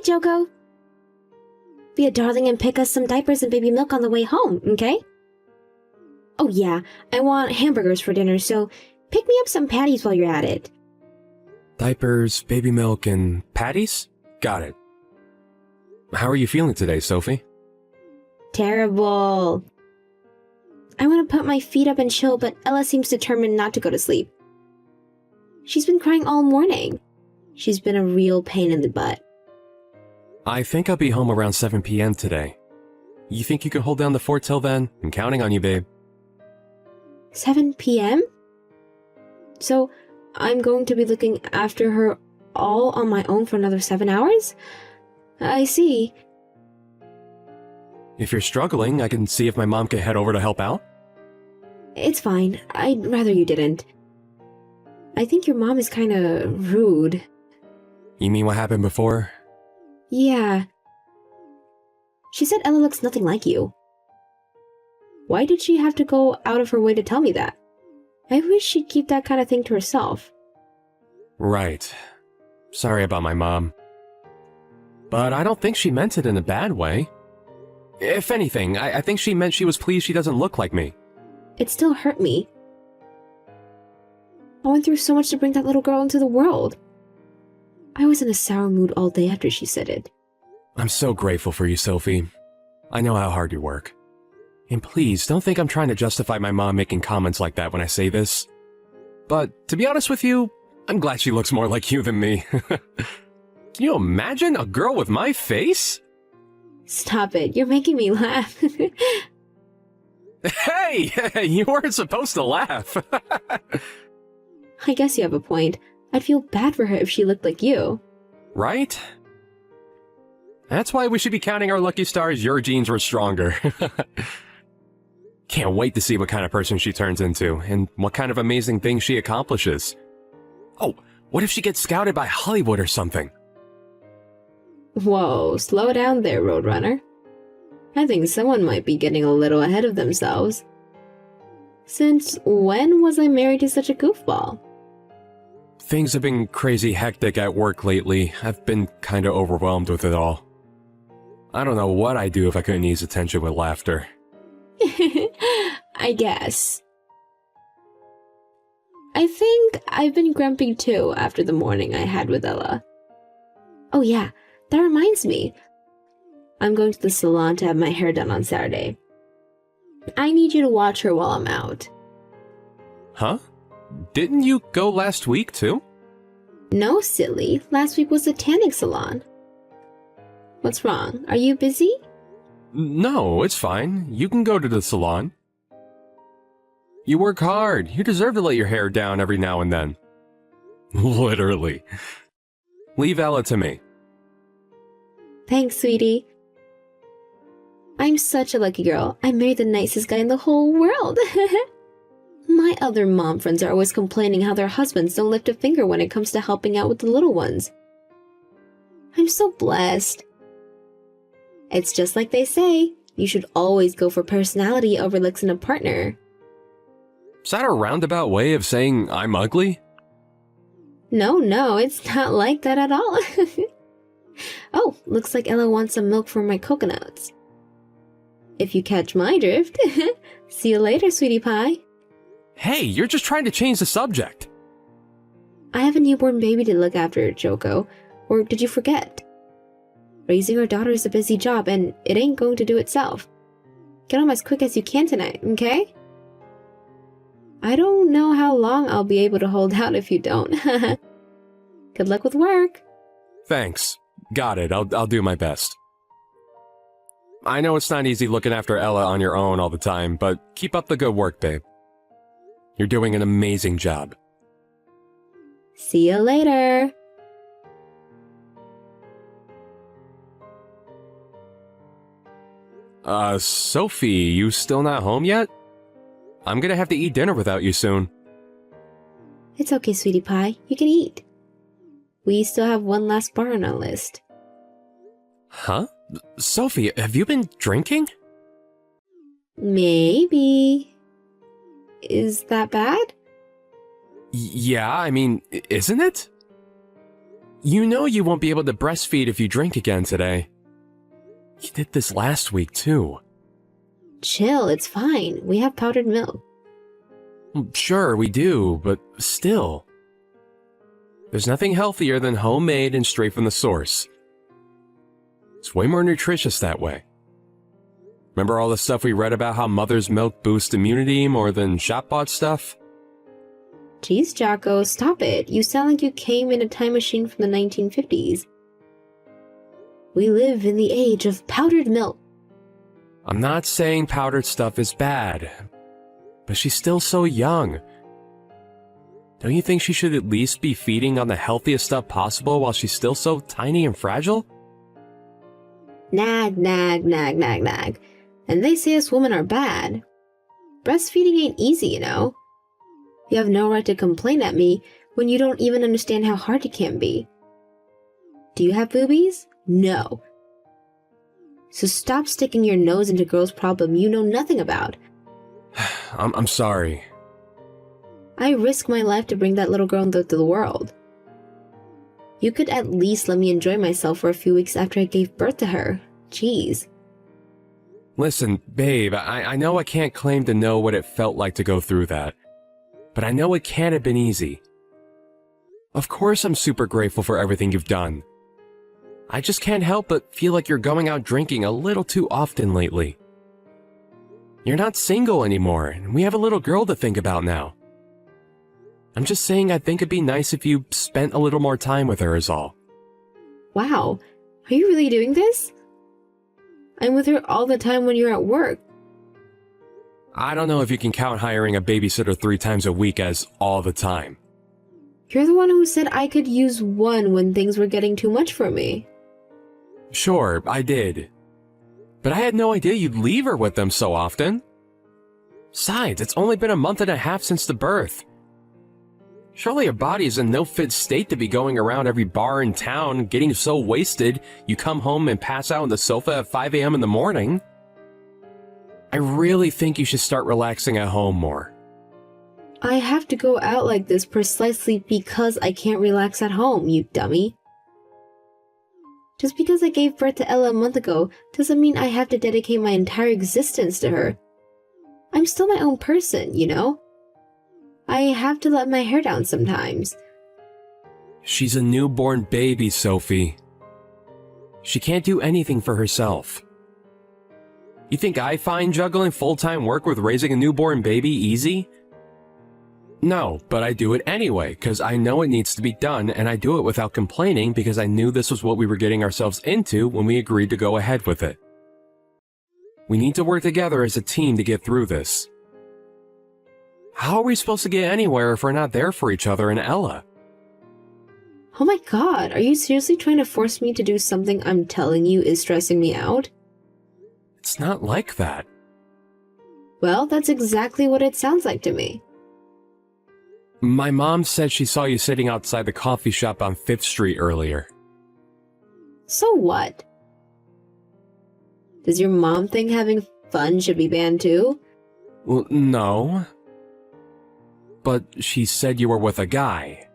Joko. Be a darling and pick us some diapers and baby milk on the way home, okay? Oh yeah, I want hamburgers for dinner, so pick me up some patties while you're at it. Diapers, baby milk, and patties? Got it. How are you feeling today, Sophie? Terrible. I want to put my feet up and chill, but Ella seems determined not to go to sleep. She's been crying all morning. She's been a real pain in the butt. I think I'll be home around 7 p.m. today. You think you can hold down the fort till then? I'm counting on you, babe. 7 p.m.? So, I'm going to be looking after her all on my own for another 7 hours? I see. If you're struggling, I can see if my mom can head over to help out. It's fine. I'd rather you didn't. I think your mom is kinda rude. You mean what happened before? Yeah. She said Ella looks nothing like you. Why did she have to go out of her way to tell me that? I wish she'd keep that kind of thing to herself. Right. Sorry about my mom. But I don't think she meant it in a bad way. If anything, I think she meant she was pleased she doesn't look like me. It still hurt me. I went through so much to bring that little girl into the world. I was in a sour mood all day after she said it. I'm so grateful for you, Sophie. I know how hard you work. And please, don't think I'm trying to justify my mom making comments like that when I say this. But, to be honest with you, I'm glad she looks more like you than me. Can you imagine a girl with my face? Stop it, you're making me laugh. Hey! You weren't supposed to laugh. I guess you have a point. I'd feel bad for her if she looked like you. Right? That's why we should be counting our lucky stars your genes were stronger. Can't wait to see what kind of person she turns into, and what kind of amazing things she accomplishes. Oh, what if she gets scouted by Hollywood or something? Whoa, slow down there, Roadrunner. I think someone might be getting a little ahead of themselves. Since when was I married to such a goofball? Things have been crazy hectic at work lately. I've been kinda overwhelmed with it all. I don't know what I'd do if I couldn't ease attention with laughter. I guess. I think I've been grumpy too after the morning I had with Ella. Oh yeah, that reminds me. I'm going to the salon to have my hair done on Saturday. I need you to watch her while I'm out. Huh? Didn't you go last week too? No, silly. Last week was the tanning salon. What's wrong? Are you busy? No, it's fine. You can go to the salon. You work hard. You deserve to let your hair down every now and then. Literally. Leave Ella to me. Thanks, sweetie. I'm such a lucky girl. I married the nicest guy in the whole world. My other mom friends are always complaining how their husbands don't lift a finger when it comes to helping out with the little ones. I'm so blessed. It's just like they say, you should always go for personality over looks in a partner. Is that a roundabout way of saying I'm ugly? No, it's not like that at all. Oh, looks like Ella wants some milk for my coconuts. If you catch my drift. See you later, sweetie pie. Hey, you're just trying to change the subject. I have a newborn baby to look after, Joko. Or did you forget? Raising our daughter is a busy job, and it ain't going to do itself. Get home as quick as you can tonight, okay? I don't know how long I'll be able to hold out if you don't. Good luck with work. Thanks. Got it. I'll do my best. I know it's not easy looking after Ella on your own all the time, but keep up the good work, babe. You're doing an amazing job. See you later. Sophie, you still not home yet? I'm gonna have to eat dinner without you soon. It's okay, sweetie pie. You can eat. We still have one last bar on our list. Huh? Sophie, have you been drinking? Maybe. Is that bad? Yeah, I mean, isn't it? You know you won't be able to breastfeed if you drink again today. You did this last week, too. Chill, it's fine. We have powdered milk. Sure, we do, but still. There's nothing healthier than homemade and straight from the source. It's way more nutritious that way. Remember all the stuff we read about how mother's milk boosts immunity more than shop-bought stuff? Jeez, Jocko, stop it. You sound like you came in a time machine from the 1950s. We live in the age of powdered milk. I'm not saying powdered stuff is bad, but she's still so young. Don't you think she should at least be feeding on the healthiest stuff possible while she's still so tiny and fragile? Nag, nag, nag, nag, nag. And they say us women are bad. Breastfeeding ain't easy, you know. You have no right to complain at me when you don't even understand how hard it can be. Do you have boobies? No. So stop sticking your nose into girls' problem you know nothing about. I'm sorry. I risked my life to bring that little girl into the world. You could at least let me enjoy myself for a few weeks after I gave birth to her. Jeez. Listen, babe, I know I can't claim to know what it felt like to go through that. But I know it can't have been easy. Of course I'm super grateful for everything you've done. I just can't help but feel like you're going out drinking a little too often lately. You're not single anymore, and we have a little girl to think about now. I'm just saying I think it'd be nice if you spent a little more time with her is all. Wow, are you really doing this? I'm with her all the time when you're at work. I don't know if you can count hiring a babysitter 3 times a week as all the time. You're the one who said I could use one when things were getting too much for me. Sure, I did. But I had no idea you'd leave her with them so often. Besides, it's only been a month and a half since the birth. Surely your body is in no fit state to be going around every bar in town, getting so wasted you come home and pass out on the sofa at 5 a.m. in the morning. I really think you should start relaxing at home more. I have to go out like this precisely because I can't relax at home, you dummy. Just because I gave birth to Ella a month ago doesn't mean I have to dedicate my entire existence to her. I'm still my own person, you know? I have to let my hair down sometimes. She's a newborn baby, Sophie. She can't do anything for herself. You think I find juggling full-time work with raising a newborn baby easy? No, but I do it anyway, because I know it needs to be done, and I do it without complaining because I knew this was what we were getting ourselves into when we agreed to go ahead with it. We need to work together as a team to get through this. How are we supposed to get anywhere if we're not there for each other and Ella? Oh my god, are you seriously trying to force me to do something I'm telling you is stressing me out? It's not like that. Well, that's exactly what it sounds like to me. My mom said she saw you sitting outside the coffee shop on 5th Street earlier. So what? Does your mom think having fun should be banned too? Well, no. But she said you were with a guy.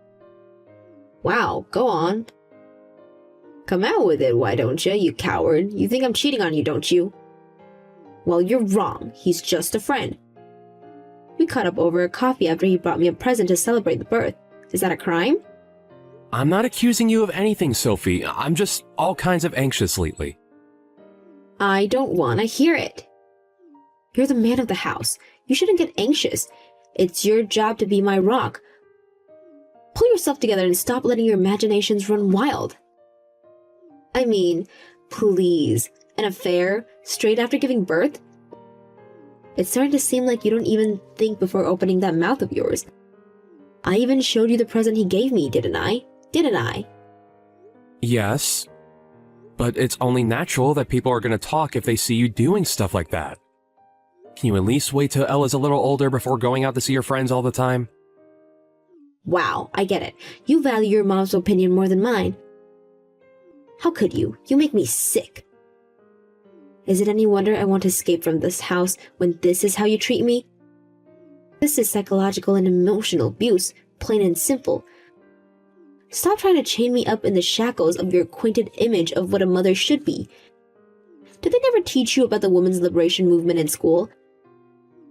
Wow, go on. Come out with it, why don't you coward? You think I'm cheating on you, don't you? Well, you're wrong. He's just a friend. We caught up over a coffee after he brought me a present to celebrate the birth. Is that a crime? I'm not accusing you of anything, Sophie. I'm just all kinds of anxious lately. I don't want to hear it. You're the man of the house. You shouldn't get anxious. It's your job to be my rock. Pull yourself together and stop letting your imaginations run wild. I mean, please, an affair straight after giving birth? It's starting to seem like you don't even think before opening that mouth of yours. I even showed you the present he gave me, didn't I? Didn't I? Yes. But it's only natural that people are going to talk if they see you doing stuff like that. Can you at least wait till Ella's a little older before going out to see your friends all the time? Wow, I get it. You value your mom's opinion more than mine. How could you? You make me sick. Is it any wonder I want to escape from this house when this is how you treat me? This is psychological and emotional abuse, plain and simple. Stop trying to chain me up in the shackles of your acquainted image of what a mother should be. Did they never teach you about the women's liberation movement in school?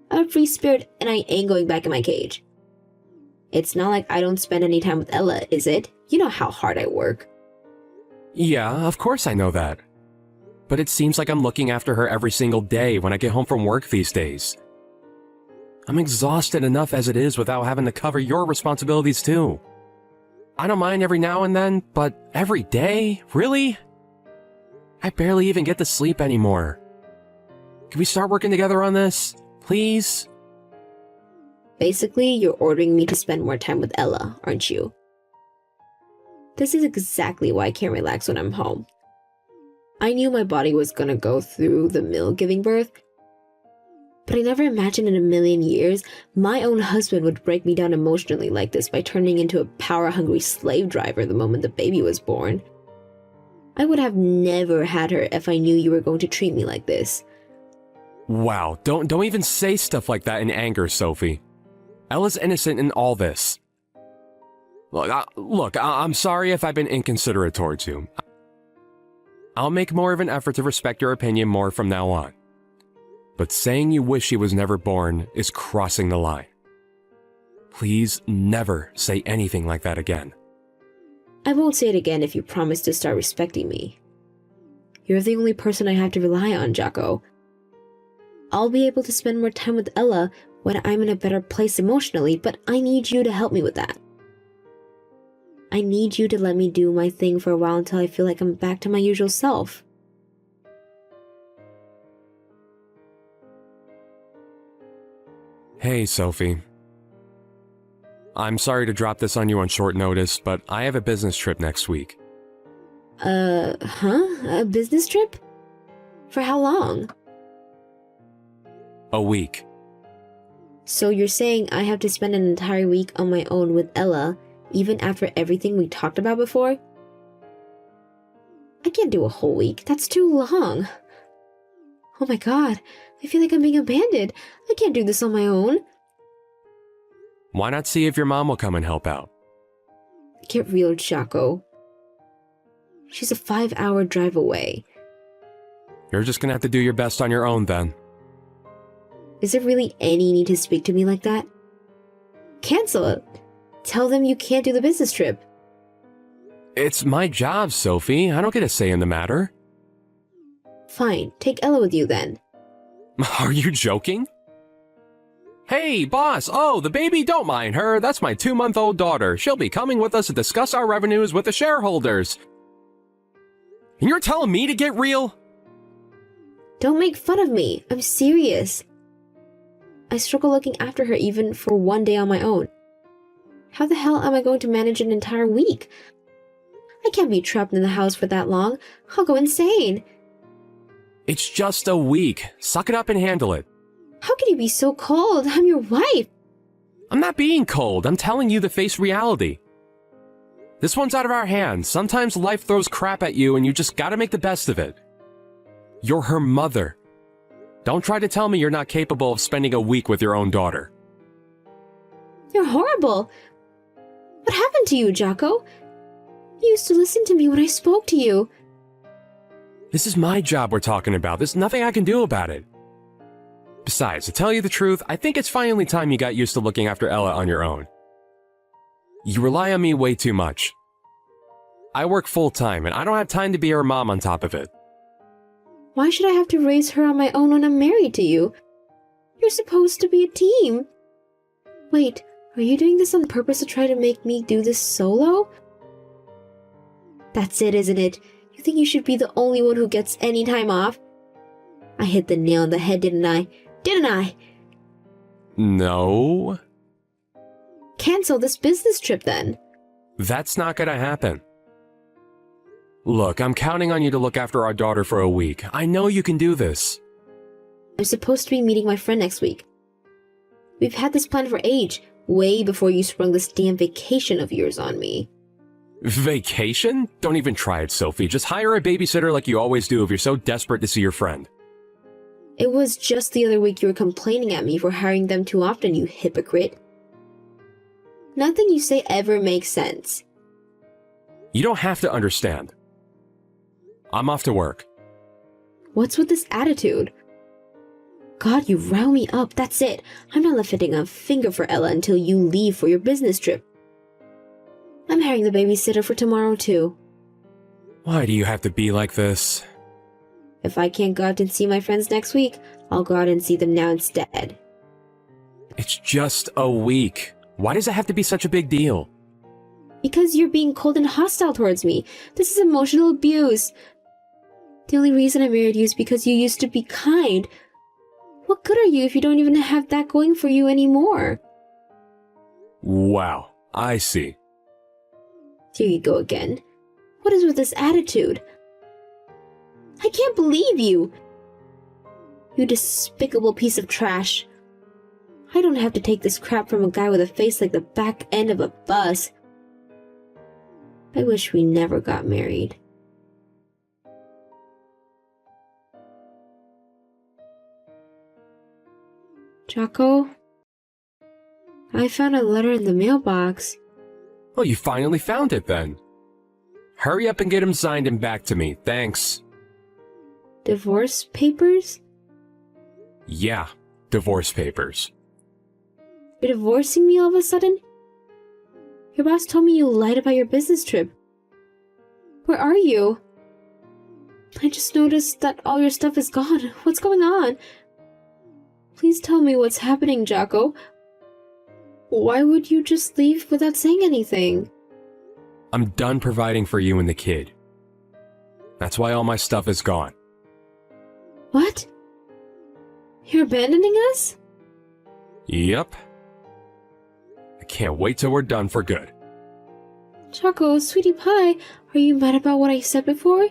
I'm a free spirit and I ain't going back in my cage. It's not like I don't spend any time with Ella, is it? You know how hard I work. Yeah, of course I know that. But it seems like I'm looking after her every single day when I get home from work these days. I'm exhausted enough as it is without having to cover your responsibilities too. I don't mind every now and then, but every day? Really? I barely even get to sleep anymore. Can we start working together on this? Please? Basically, you're ordering me to spend more time with Ella, aren't you? This is exactly why I can't relax when I'm home. I knew my body was gonna go through the mill giving birth, but I never imagined in a million years my own husband would break me down emotionally like this by turning into a power-hungry slave driver the moment the baby was born. I would have never had her if I knew you were going to treat me like this. Wow, don't even say stuff like that in anger, Sophie. Ella's innocent in all this. Look, I'm sorry if I've been inconsiderate towards you. I'll make more of an effort to respect your opinion more from now on. But saying you wish she was never born is crossing the line. Please never say anything like that again. I won't say it again if you promise to start respecting me. You're the only person I have to rely on, Jocko. I'll be able to spend more time with Ella when I'm in a better place emotionally, but I need you to help me with that. I need you to let me do my thing for a while until I feel like I'm back to my usual self. Hey, Sophie. I'm sorry to drop this on you on short notice, but I have a business trip next week. A business trip? For how long? A week. So you're saying I have to spend an entire week on my own with Ella, even after everything we talked about before? I can't do a whole week. That's too long. Oh my god, I feel like I'm being abandoned. I can't do this on my own. Why not see if your mom will come and help out? Get real, Jocko. She's a 5-hour drive away. You're just gonna have to do your best on your own then. Is there really any need to speak to me like that? Cancel it. Tell them you can't do the business trip. It's my job, Sophie. I don't get a say in the matter. Fine, take Ella with you then. Are you joking? Hey, boss! Oh, the baby, don't mind her. That's my 2-month-old daughter. She'll be coming with us to discuss our revenues with the shareholders. And you're telling me to get real? Don't make fun of me. I'm serious. I struggle looking after her even for one day on my own. How the hell am I going to manage an entire week? I can't be trapped in the house for that long. I'll go insane. It's just a week. Suck it up and handle it. How can you be so cold? I'm your wife. I'm not being cold. I'm telling you to face reality. This one's out of our hands. Sometimes life throws crap at you and you just gotta make the best of it. You're her mother. Don't try to tell me you're not capable of spending a week with your own daughter. You're horrible. What happened to you, Jocko? You used to listen to me when I spoke to you. This is my job we're talking about. There's nothing I can do about it. Besides, to tell you the truth, I think it's finally time you got used to looking after Ella on your own. You rely on me way too much. I work full-time, and I don't have time to be her mom on top of it. Why should I have to raise her on my own when I'm married to you? You're supposed to be a team. Wait, are you doing this on purpose to try to make me do this solo? That's it, isn't it? You think you should be the only one who gets any time off? I hit the nail on the head, didn't I? Didn't I? No. Cancel this business trip then. That's not gonna happen. Look, I'm counting on you to look after our daughter for a week. I know you can do this. I'm supposed to be meeting my friend next week. We've had this plan for age, way before you sprung this damn vacation of yours on me. Vacation? Don't even try it, Sophie. Just hire a babysitter like you always do if you're so desperate to see your friend. It was just the other week you were complaining at me for hiring them too often, you hypocrite. Nothing you say ever makes sense. You don't have to understand. I'm off to work. What's with this attitude? God, you rile me up, that's it. I'm not lifting a finger for Ella until you leave for your business trip. I'm hiring the babysitter for tomorrow too. Why do you have to be like this? If I can't go out and see my friends next week, I'll go out and see them now instead. It's just a week. Why does it have to be such a big deal? Because you're being cold and hostile towards me. This is emotional abuse. The only reason I married you is because you used to be kind. What good are you if you don't even have that going for you anymore? Wow, I see. Here you go again. What is with this attitude? I can't believe you! You despicable piece of trash. I don't have to take this crap from a guy with a face like the back end of a bus. I wish we never got married. Jocko? I found a letter in the mailbox. Oh, you finally found it then. Hurry up and get him signed and back to me, thanks. Divorce papers? Yeah, divorce papers. You're divorcing me all of a sudden? Your boss told me you lied about your business trip. Where are you? I just noticed that all your stuff is gone. What's going on? Please tell me what's happening, Jocko. Why would you just leave without saying anything? I'm done providing for you and the kid. That's why all my stuff is gone. What? You're abandoning us? Yep. I can't wait till we're done for good. Jocko, sweetie pie, are you mad about what I said before?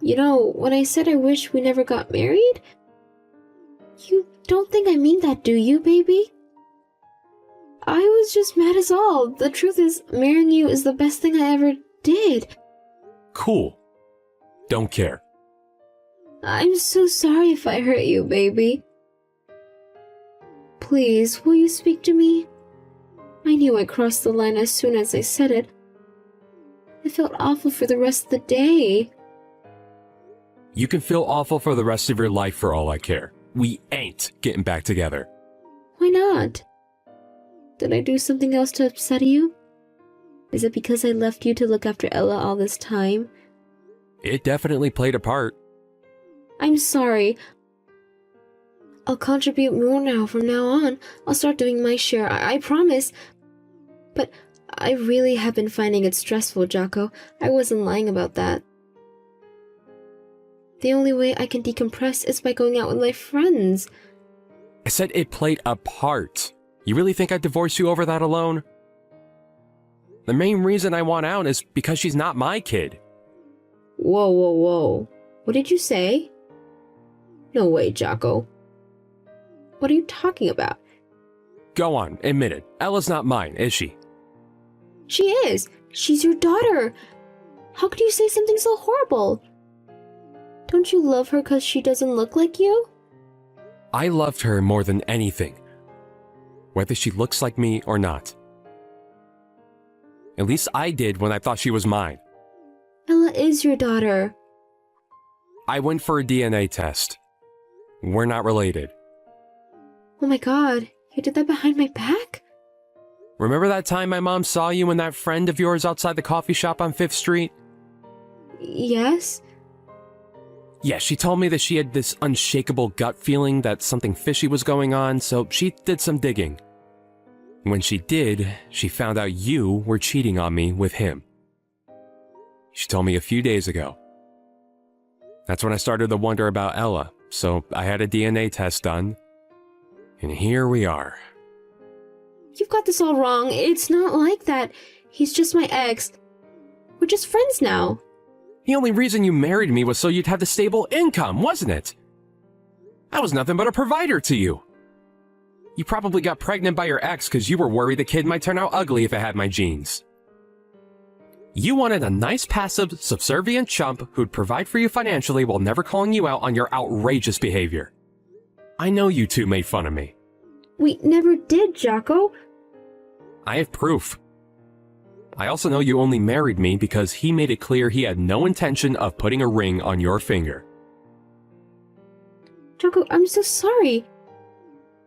You know, when I said I wish we never got married? You don't think I mean that, do you, baby? I was just mad as all. The truth is, marrying you is the best thing I ever did. Cool. Don't care. I'm so sorry if I hurt you, baby. Please, will you speak to me? I knew I crossed the line as soon as I said it. I felt awful for the rest of the day. You can feel awful for the rest of your life for all I care. We ain't getting back together. Why not? Did I do something else to upset you? Is it because I left you to look after Ella all this time? It definitely played a part. I'm sorry. I'll contribute more now from now on. I'll start doing my share, I promise. But I really have been finding it stressful, Jocko. I wasn't lying about that. The only way I can decompress is by going out with my friends. I said it played a part. You really think I'd divorce you over that alone? The main reason I want out is because she's not my kid. Whoa, whoa, whoa. What did you say? No way, Jocko. What are you talking about? Go on, admit it. Ella's not mine, is she? She is. She's your daughter. How could you say something so horrible? Don't you love her because she doesn't look like you? I loved her more than anything, whether she looks like me or not. At least I did when I thought she was mine. Ella is your daughter. I went for a DNA test. We're not related. Oh my god, you did that behind my back? Remember that time my mom saw you and that friend of yours outside the coffee shop on 5th Street? Yes? Yeah, she told me that she had this unshakable gut feeling that something fishy was going on, so she did some digging. When she did, she found out you were cheating on me with him. She told me a few days ago. That's when I started to wonder about Ella, so I had a DNA test done. And here we are. You've got this all wrong. It's not like that. He's just my ex. We're just friends now. The only reason you married me was so you'd have the stable income, wasn't it? I was nothing but a provider to you. You probably got pregnant by your ex because you were worried the kid might turn out ugly if it had my genes. You wanted a nice, passive, subservient chump who'd provide for you financially while never calling you out on your outrageous behavior. I know you two made fun of me. We never did, Jocko. I have proof. I also know you only married me because he made it clear he had no intention of putting a ring on your finger. Jocko, I'm so sorry.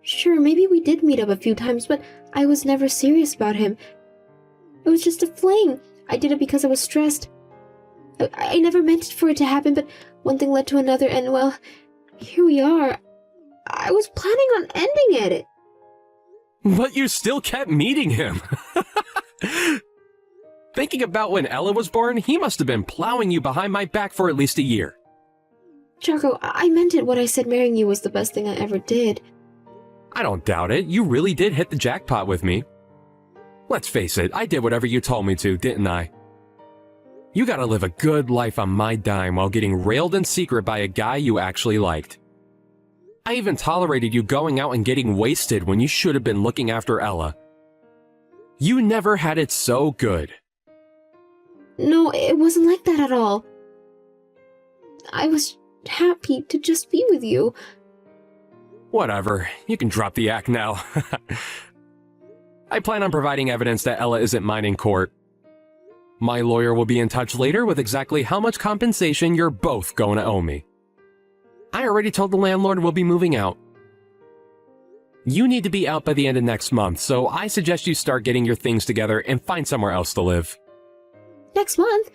Sure, maybe we did meet up a few times, but I was never serious about him. It was just a fling. I did it because I was stressed. I never meant for it to happen, but one thing led to another, and well, here we are. I was planning on ending it. But you still kept meeting him. Thinking about when Ella was born, he must have been plowing you behind my back for at least a year. Jocko, I meant it when I said marrying you was the best thing I ever did. I don't doubt it. You really did hit the jackpot with me. Let's face it, I did whatever you told me to, didn't I? You gotta live a good life on my dime while getting railed in secret by a guy you actually liked. I even tolerated you going out and getting wasted when you should have been looking after Ella. You never had it so good. No, it wasn't like that at all. I was happy to just be with you. Whatever, you can drop the act now. I plan on providing evidence that Ella isn't mine in court. My lawyer will be in touch later with exactly how much compensation you're both going to owe me. I already told the landlord we'll be moving out. You need to be out by the end of next month, so I suggest you start getting your things together and find somewhere else to live. Next month?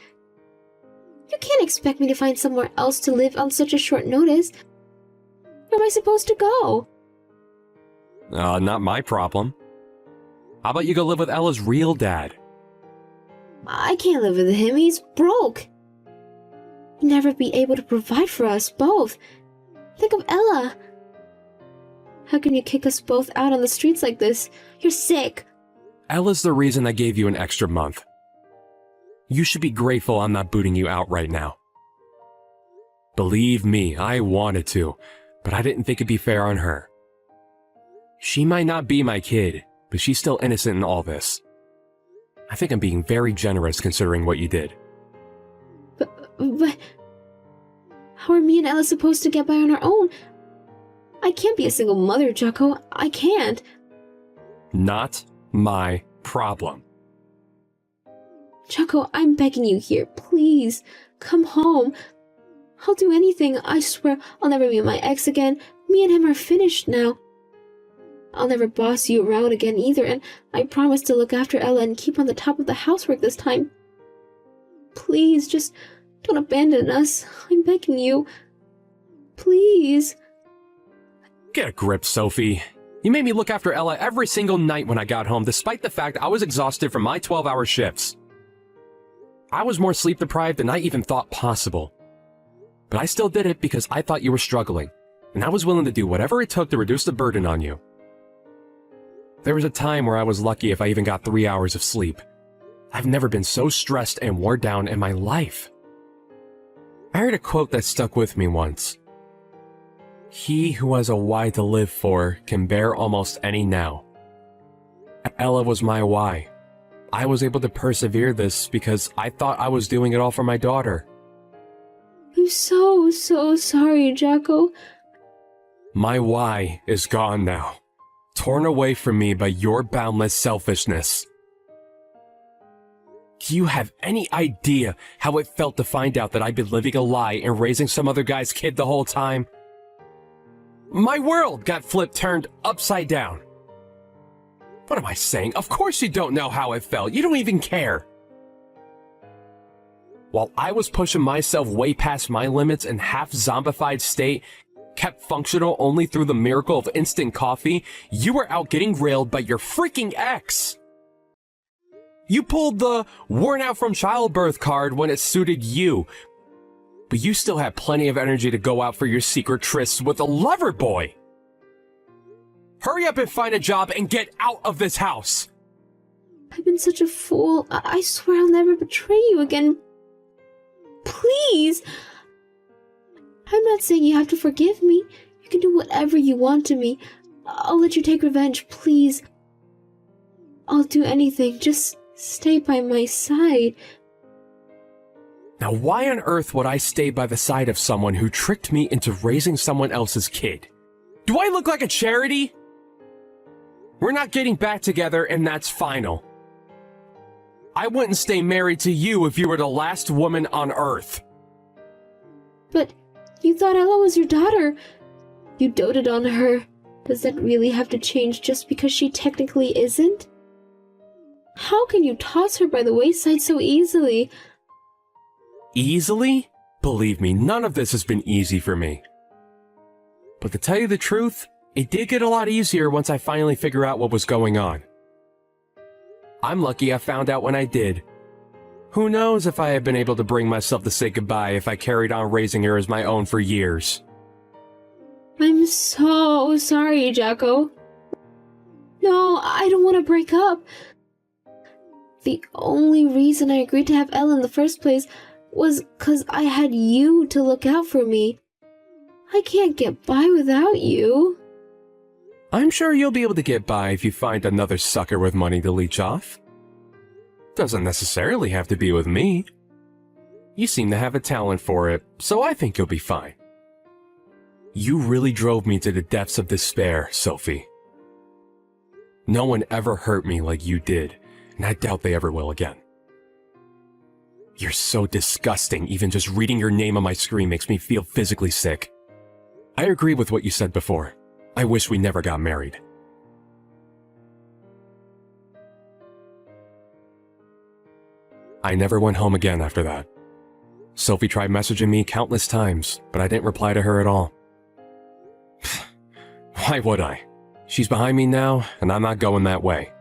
You can't expect me to find somewhere else to live on such a short notice. Where am I supposed to go? Not my problem. How about you go live with Ella's real dad? I can't live with him, he's broke. He'd never be able to provide for us both. Think of Ella. How can you kick us both out on the streets like this? You're sick. Ella's the reason I gave you an extra month. You should be grateful I'm not booting you out right now. Believe me, I wanted to, but I didn't think it'd be fair on her. She might not be my kid, but she's still innocent in all this. I think I'm being very generous considering what you did. But how are me and Ella supposed to get by on our own? I can't be a single mother, Jocko. I can't. Not my problem. Jocko, I'm begging you here. Please, come home. I'll do anything. I swear I'll never meet my ex again. Me and him are finished now. I'll never boss you around again either, and I promise to look after Ella and keep on the top of the housework this time. Please, just don't abandon us. I'm begging you. Please. Get a grip, Sophie. You made me look after Ella every single night when I got home, despite the fact I was exhausted from my 12-hour shifts. I was more sleep-deprived than I even thought possible. But I still did it because I thought you were struggling, and I was willing to do whatever it took to reduce the burden on you. There was a time where I was lucky if I even got 3 hours of sleep. I've never been so stressed and worn down in my life. I heard a quote that stuck with me once. He who has a why to live for can bear almost any now. Ella was my why. I was able to persevere this because I thought I was doing it all for my daughter. I'm so sorry, Jocko. My why is gone now, torn away from me by your boundless selfishness. Do you have any idea how it felt to find out that I'd been living a lie and raising some other guy's kid the whole time? My world got turned upside down. What am I saying? Of course you don't know how it felt. You don't even care. While I was pushing myself way past my limits in half-zombified state, kept functional only through the miracle of instant coffee, you were out getting railed by your freaking ex. You pulled the worn out from childbirth card when it suited you, but you still had plenty of energy to go out for your secret trysts with a lover boy. Hurry up and find a job and get out of this house. I've been such a fool. I swear I'll never betray you again. Please. I'm not saying you have to forgive me. You can do whatever you want to me. I'll let you take revenge, please. I'll do anything. Just stay by my side. Now, why on earth would I stay by the side of someone who tricked me into raising someone else's kid? Do I look like a charity? We're not getting back together, and that's final. I wouldn't stay married to you if you were the last woman on Earth. But you thought Ella was your daughter. You doted on her. Does that really have to change just because she technically isn't? How can you toss her by the wayside so easily? Easily? Believe me, none of this has been easy for me. But to tell you the truth, it did get a lot easier once I finally figured out what was going on. I'm lucky I found out when I did. Who knows if I had been able to bring myself to say goodbye if I carried on raising her as my own for years. I'm so sorry, Jacko. No, I don't want to break up. The only reason I agreed to have Ella in the first place was 'cause I had you to look out for me. I can't get by without you. I'm sure you'll be able to get by if you find another sucker with money to leech off. Doesn't necessarily have to be with me. You seem to have a talent for it, so I think you'll be fine. You really drove me to the depths of despair, Sophie. No one ever hurt me like you did, and I doubt they ever will again. You're so disgusting, even just reading your name on my screen makes me feel physically sick. I agree with what you said before. I wish we never got married. I never went home again after that. Sophie tried messaging me countless times, but I didn't reply to her at all. Why would I? She's behind me now, and I'm not going that way.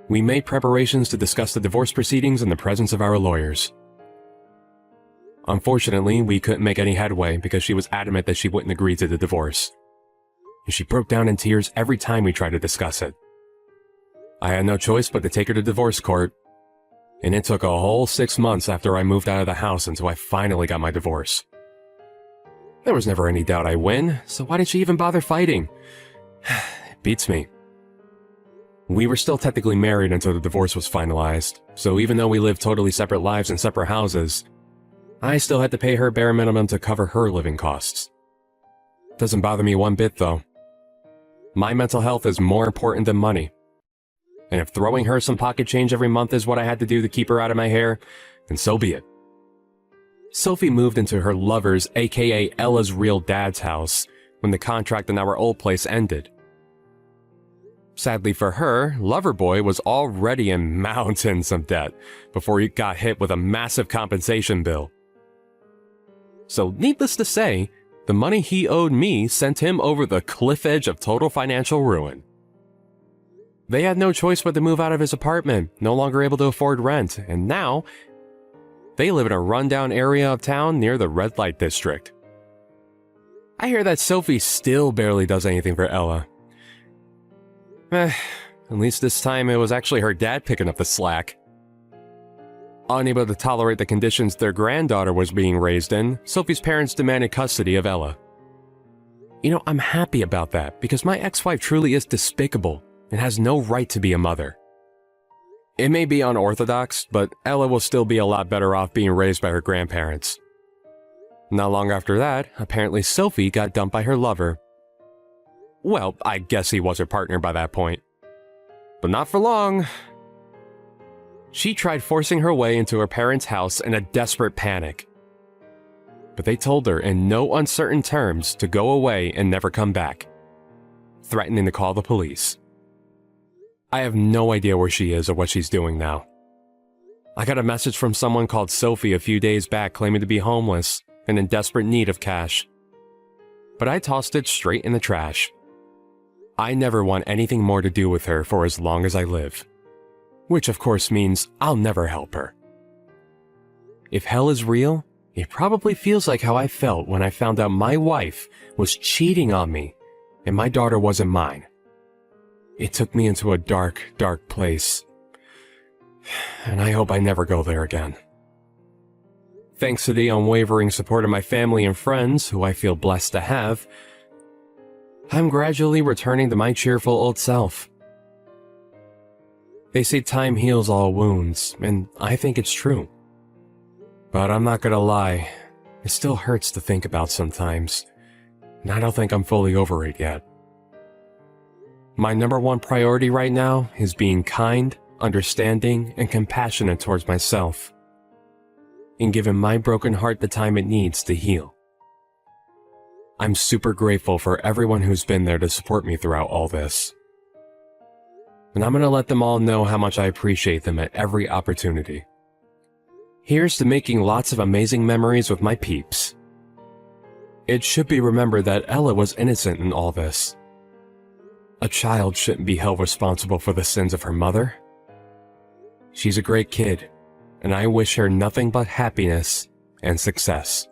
We made preparations to discuss the divorce proceedings in the presence of our lawyers. Unfortunately, we couldn't make any headway because she was adamant that she wouldn't agree to the divorce. And she broke down in tears every time we tried to discuss it. I had no choice but to take her to divorce court, and it took a whole 6 months after I moved out of the house until I finally got my divorce. There was never any doubt I'd win, so why did she even bother fighting? It beats me. We were still technically married until the divorce was finalized, so even though we lived totally separate lives in separate houses, I still had to pay her bare minimum to cover her living costs. Doesn't bother me one bit though. My mental health is more important than money. And if throwing her some pocket change every month is what I had to do to keep her out of my hair, then so be it. Sophie moved into her lover's, aka Ella's real dad's house, when the contract in our old place ended. Sadly for her, Loverboy was already in mountains of debt before he got hit with a massive compensation bill. So needless to say, the money he owed me sent him over the cliff edge of total financial ruin. They had no choice but to move out of his apartment, no longer able to afford rent, and now they live in a rundown area of town near the red light district. I hear that Sophie still barely does anything for Ella. At least this time it was actually her dad picking up the slack. Unable to tolerate the conditions their granddaughter was being raised in, Sophie's parents demanded custody of Ella. You know, I'm happy about that because my ex-wife truly is despicable and has no right to be a mother. It may be unorthodox, but Ella will still be a lot better off being raised by her grandparents. Not long after that, apparently Sophie got dumped by her lover. Well, I guess he was her partner by that point. But not for long. She tried forcing her way into her parents' house in a desperate panic. But they told her in no uncertain terms to go away and never come back, threatening to call the police. I have no idea where she is or what she's doing now. I got a message from someone called Sophie a few days back claiming to be homeless and in desperate need of cash. But I tossed it straight in the trash. I never want anything more to do with her for as long as I live. Which of course means I'll never help her. If hell is real, it probably feels like how I felt when I found out my wife was cheating on me and my daughter wasn't mine. It took me into a dark, dark place. And I hope I never go there again. Thanks to the unwavering support of my family and friends, who I feel blessed to have, I'm gradually returning to my cheerful old self. They say time heals all wounds, and I think it's true. But I'm not gonna lie, it still hurts to think about sometimes, and I don't think I'm fully over it yet. My number one priority right now is being kind, understanding, and compassionate towards myself, and given my broken heart the time it needs to heal. I'm super grateful for everyone who's been there to support me throughout all this. And I'm gonna let them all know how much I appreciate them at every opportunity. Here's to making lots of amazing memories with my peeps. It should be remembered that Ella was innocent in all this. A child shouldn't be held responsible for the sins of her mother. She's a great kid, and I wish her nothing but happiness and success.